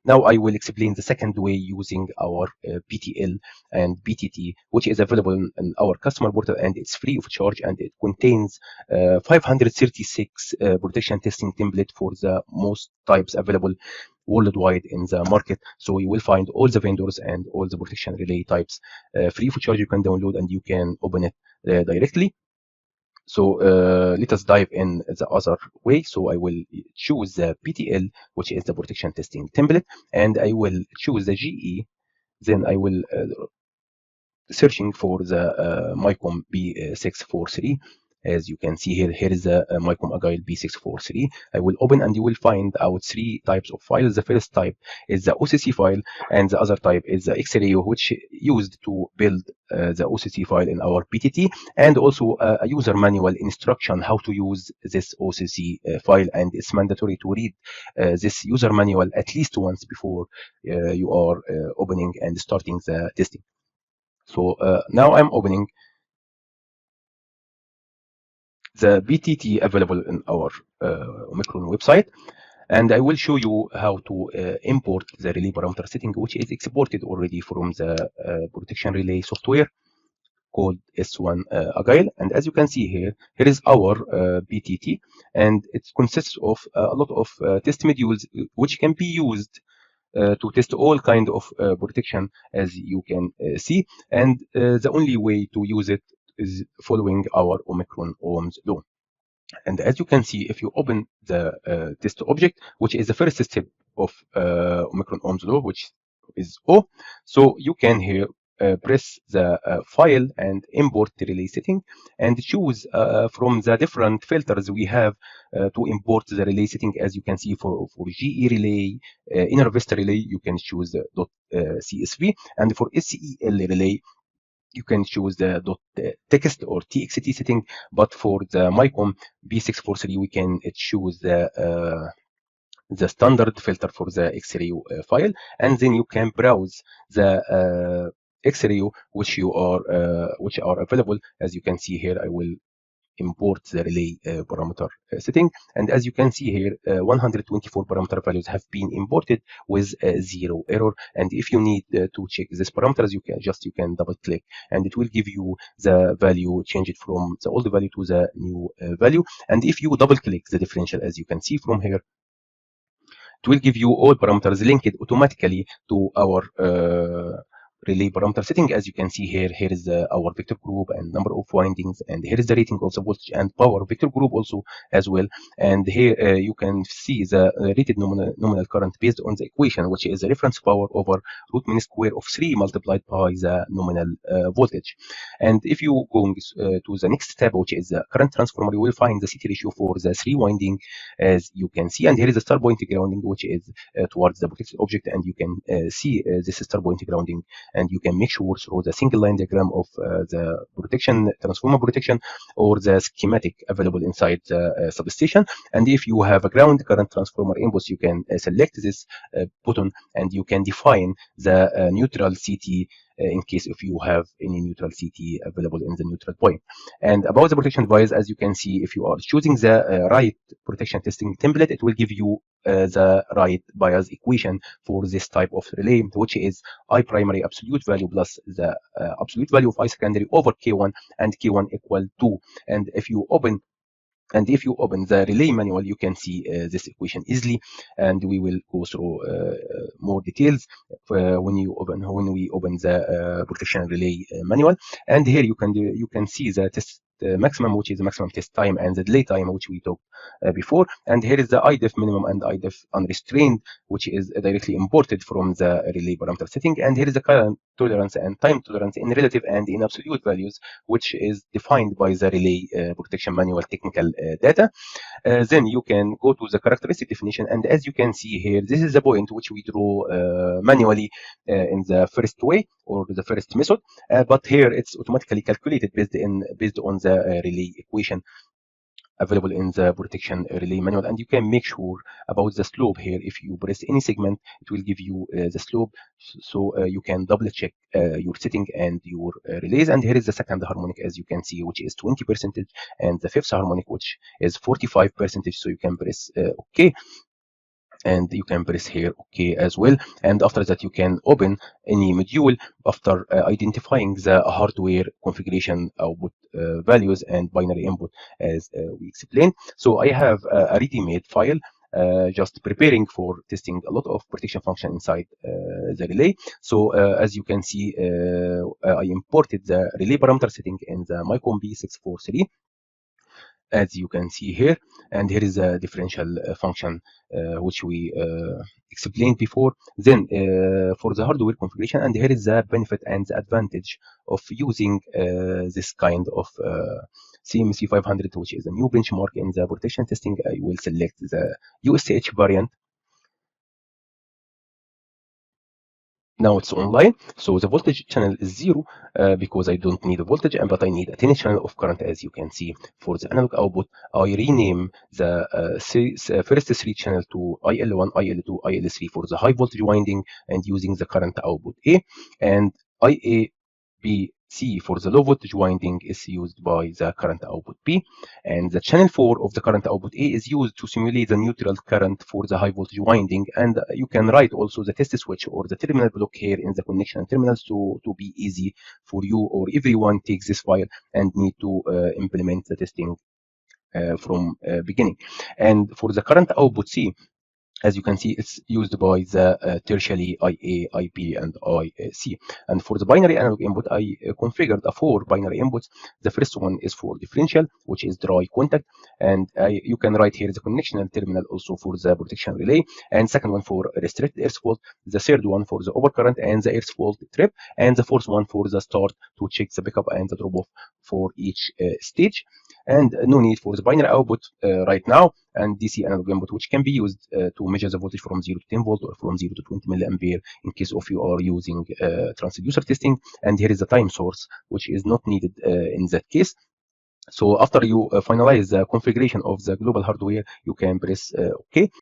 Now I will explain the second way using our PTL and BTT, which is available in our customer portal, and it's free of charge, and it contains 536 protection testing template for the most types available worldwide in the market. So you will find all the vendors and all the protection relay types free of charge. You can download and you can open it directly. So let us dive in the other way. So I will choose the PTL, which is the protection testing template, and I will choose the GE. Then I will searching for the OMICRON B643. As you can see here, here is the OMICRON Agile B643. I will open and you will find out three types of files. The first type is the OCC file, and the other type is the X-ray, which used to build the OCC file in our PTT, and also a user manual instruction how to use this OCC file. And it's mandatory to read this user manual at least once before you are opening and starting the testing. So now I'm opening the BTT available in our OMICRON website, and I will show you how to import the relay parameter setting, which is exported already from the protection relay software called S1 Agile. And as you can see here, here is our BTT, and it consists of a lot of test modules which can be used to test all kind of protection, as you can see. And the only way to use it is following our OMICRON OMS law. And as you can see, if you open the test object, which is the first step of OMICRON OMS law, which is O, so you can here press the file and import the relay setting, and choose from the different filters we have to import the relay setting. As you can see, for GE relay, inner vista relay, you can choose the .csv, and for SCEL relay, you can choose the .text or TXT setting. But for the OMICRON B643, we can choose the standard filter for the X-ray file, and then you can browse the X-ray which are available. As you can see here, I will import the relay parameter setting, and as you can see here, 124 parameter values have been imported with 0 error. And if you need to check these parameters, you can double click, and it will give you the value changed from the old value to the new value. And if you double click the differential, as you can see from here, it will give you all parameters linked automatically to our relay parameter setting. As you can see here, here is our vector group and number of windings, and here is the rating of the voltage and power vector group also as well. And here you can see the rated nominal current based on the equation, which is the reference power over root mean square of 3 multiplied by the nominal voltage. And if you go to the next step, which is the current transformer, you will find the CT ratio for the 3 winding, as you can see. And here is the star point grounding, which is towards the protected object, and you can see this star point grounding, and you can make sure through the single line diagram of the protection, transformer protection, or the schematic available inside the substation. And if you have a ground current transformer inputs, you can select this button, and you can define the neutral CT in case if you have any neutral CT available in the neutral point. And about the protection device, as you can see, if you are choosing the right protection testing template, it will give you the right bias equation for this type of relay, which is I primary absolute value plus the absolute value of I secondary over K1, and K1 equal 2. And if you open the relay manual, you can see this equation easily, and we will go through more details when we open the protection relay manual. And here you can see the test maximum, which is the maximum test time, and the delay time, which we talked before. And here is the IDEF minimum and IDEF unrestrained, which is directly imported from the relay parameter setting. And here is the current tolerance and time tolerance in relative and in absolute values, which is defined by the relay protection manual technical data. Then you can go to the characteristic definition, and as you can see here, this is the point which we draw manually in the first way or the first method, but here it's automatically calculated based on the relay equation available in the protection relay manual. And you can make sure about the slope here. If you press any segment, it will give you the slope, so you can double check your setting and your relays. And here is the second harmonic, as you can see, which is 20%, and the fifth harmonic, which is 45%, so you can press OK. and you can press here OK as well. And after that, you can open any module after identifying the hardware configuration output values and binary input as we explained. So I have a ready-made file just preparing for testing a lot of protection function inside the relay. So as you can see, I imported the relay parameter setting in the MICRON B643, as you can see here, and here is a differential function which we explained before. Then for the hardware configuration, and here is the benefit and the advantage of using this kind of CMC 500, which is a new benchmark in the protection testing. I will select the USH variant. Now it's online, so the voltage channel is 0 because I don't need a voltage, but I need a 10 channel of current. As you can see, for the analog output, I rename the first 3 channel to IL1, IL2, IL3 for the high voltage winding and using the current output A, and IA, B, C for the low voltage winding is used by the current output B, and the channel 4 of the current output A is used to simulate the neutral current for the high voltage winding. And you can write also the test switch or the terminal block here in the connection terminals to be easy for you or everyone takes this file and need to implement the testing from beginning. And for the current output C, as you can see, it's used by the tertiary IA, IP, and IC. And for the binary analog input, I configured 4 binary inputs. The first one is for differential, which is dry contact, and you can write here the connection terminal also for the protection relay. And second one for restricted earth fault. The third one for the overcurrent and the earth fault trip, and the fourth one for the start to check the pickup and the drop off for each stage. And no need for the binary output right now, and DC analog input, which can be used to measure the voltage from 0 to 10 volt or from 0 to 20 milliampere in case of you are using transducer testing. And here is the time source, which is not needed in that case. So after you finalize the configuration of the global hardware, you can press OK.